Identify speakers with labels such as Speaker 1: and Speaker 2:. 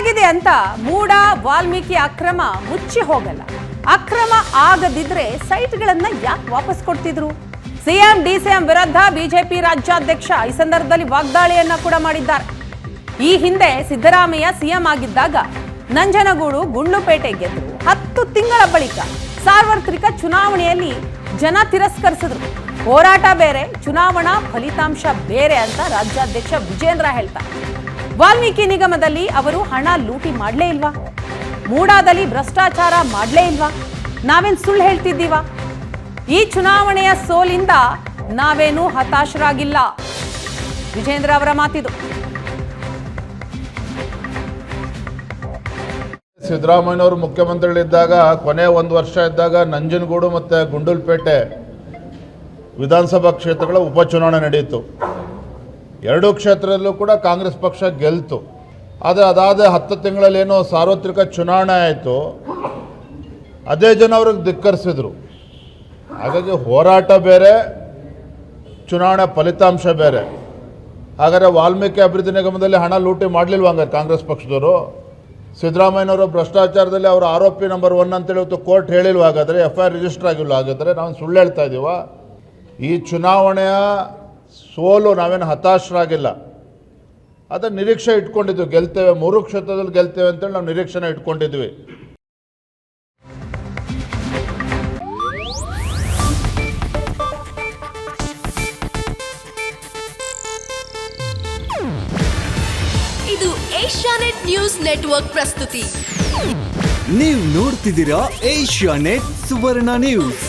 Speaker 1: ಏನಾಗಿದೆ ಅಂತ ಮೂಡ ವಾಲ್ಮೀಕಿ ಅಕ್ರಮ ಮುಚ್ಚಿ ಹೋಗಲ್ಲ. ಅಕ್ರಮ ಆಗದಿದ್ರೆ ಸೈಟ್ಗಳನ್ನ ಯಾಕೆ ವಾಪಸ್ ಕೊಡ್ತಿದ್ರು? ಸಿಎಂ ಡಿಸಿಎಂ ವಿರುದ್ಧ ಬಿಜೆಪಿ ರಾಜ್ಯಾಧ್ಯಕ್ಷ ಈ ಸಂದರ್ಭದಲ್ಲಿ ವಾಗ್ದಾಳಿಯನ್ನ ಕೂಡ ಮಾಡಿದ್ದಾರೆ. ಈ ಹಿಂದೆ ಸಿದ್ದರಾಮಯ್ಯ ಸಿಎಂ ಆಗಿದ್ದಾಗ ನಂಜನಗೂಡು ಗುಂಡ್ಲುಪೇಟೆ ಗೆದ್ರು 10 ತಿಂಗಳ ಬಳಿಕ ಸಾರ್ವತ್ರಿಕ ಚುನಾವಣೆಯಲ್ಲಿ ಜನ ತಿರಸ್ಕರಿಸಿದ್ರು. ಹೋರಾಟ ಬೇರೆ, ಚುನಾವಣಾ ಫಲಿತಾಂಶ ಬೇರೆ ಅಂತ ರಾಜ್ಯಾಧ್ಯಕ್ಷ ವಿಜೇಂದ್ರ ಹೇಳ್ತಾರೆ. ವಾಲ್ಮೀಕಿ ನಿಗಮದಲ್ಲಿ ಅವರು ಹಣ ಲೂಟಿ ಮಾಡಲೇ ಇಲ್ವಾ? ಮೂಡಾದಲ್ಲಿ ಭ್ರಷ್ಟಾಚಾರ ಮಾಡಲೇ ಇಲ್ವಾ? ನಾವೇನು ಸುಳ್ಳು ಹೇಳ್ತಿದ್ದೀವ? ಈ ಚುನಾವಣೆಯ ಸೋಲಿಂದ ನಾವೇನು ಹತಾಶರಾಗಿಲ್ಲ. ವಿಜೇಂದ್ರ ಅವರ ಮಾತಿದು.
Speaker 2: ಸಿದ್ದರಾಮಯ್ಯನವರು ಮುಖ್ಯಮಂತ್ರಿಗಳಿದ್ದಾಗ ಕೊನೆ 1 ವರ್ಷ ಇದ್ದಾಗ ನಂಜನಗೂಡು ಮತ್ತು ಗುಂಡ್ಲುಪೇಟೆ ವಿಧಾನಸಭಾ ಕ್ಷೇತ್ರಗಳ ಉಪಚುನಾವಣೆ ನಡೆಯಿತು. 2 ಕ್ಷೇತ್ರದಲ್ಲೂ ಕೂಡ ಕಾಂಗ್ರೆಸ್ ಪಕ್ಷ ಗೆಲ್ತು. ಆದರೆ ಅದಾದ 10 ತಿಂಗಳಲ್ಲಿ ಏನೋ ಸಾರ್ವತ್ರಿಕ ಚುನಾವಣೆ ಆಯಿತು, ಅದೇ ಜನ ಅವ್ರಿಗೆ ಧಿಕ್ಕರಿಸಿದ್ರು. ಹಾಗಾಗಿ ಹೋರಾಟ ಬೇರೆ, ಚುನಾವಣೆ ಫಲಿತಾಂಶ ಬೇರೆ. ಹಾಗಾದರೆ ವಾಲ್ಮೀಕಿ ಅಭಿವೃದ್ಧಿ ನಿಗಮದಲ್ಲಿ ಹಣ ಲೂಟಿ ಮಾಡಲಿಲ್ವ ಹಂಗಾರೆ ಕಾಂಗ್ರೆಸ್ ಪಕ್ಷದವರು? ಸಿದ್ದರಾಮಯ್ಯನವರು ಭ್ರಷ್ಟಾಚಾರದಲ್ಲಿ ಅವರು ಆರೋಪಿ ನಂಬರ್ 1 ಅಂತೇಳಿ ಇವತ್ತು ಕೋರ್ಟ್ ಹೇಳಿಲ್ವ? ಹಾಗಾದರೆ FIR ರಿಜಿಸ್ಟರ್ ಆಗಿಲ್ಲ? ಹಾಗಾದರೆ ನಾವು ಸುಳ್ಳು ಹೇಳ್ತಾ ಇದ್ದೀವ? ಈ ಚುನಾವಣೆಯ ಸೋಲು ನಾವೇನು ಹತಾಶರಾಗಿಲ್ಲ, ಅದನ್ನು ನಿರೀಕ್ಷೆ ಇಟ್ಕೊಂಡಿದ್ವಿ. ಗೆಲ್ತೇವೆ, 3 ಕ್ಷೇತ್ರದಲ್ಲಿ ಗೆಲ್ತೇವೆ ಅಂತೇಳಿ ನಾವು ನಿರೀಕ್ಷೆನ ಇಟ್ಕೊಂಡಿದ್ವಿ.
Speaker 3: ಇದು ಏಷ್ಯಾನೆಟ್ ನ್ಯೂಸ್ ನೆಟ್ವರ್ಕ್ ಪ್ರಸ್ತುತಿ.
Speaker 4: ನೀವು ನೋಡ್ತಿದ್ದೀರಾ ಏಷ್ಯಾನೆಟ್ ಸುವರ್ಣ ನ್ಯೂಸ್.